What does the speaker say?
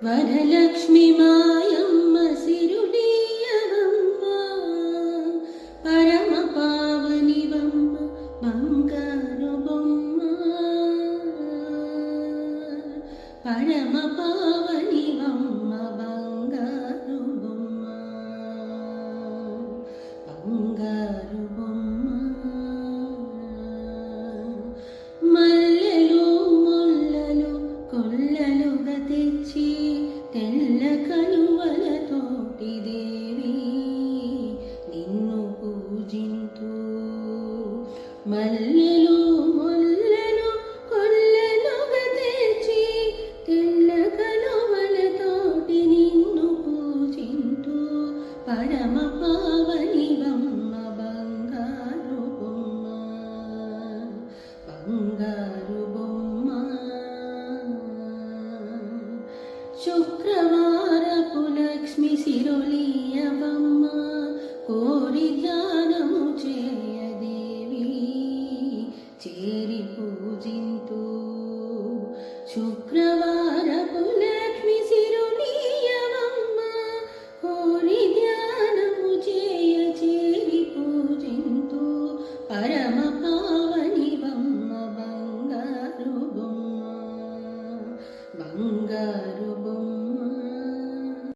వరలక్ష్మి మాయమ్మ సిరులీయవమ్మ, పరమ పావనివమ్మ బంగారు బొమ్మ, పరమ పావనివమ్మ బంగారు బొమ్మ, బంగారు బొమ్మ. మల్లెలు ముల్లలు కొల్లలుగా తెచ్చి తెల్ల కలువలతోటి దేవి నిన్ను పూజింతు. మల్లెలు ముల్లలు కొల్లలుగా తెచ్చి తెల్ల కలువలతోటి నిన్ను పూజింతు. పరమ పావనివమ్మ బంగారు బొమ్మ, బంగారు బొమ్మ. శుక్రవారపు లక్ష్మి సిరులీయవమ్మ, కోరి ధ్యానము చేయదేవి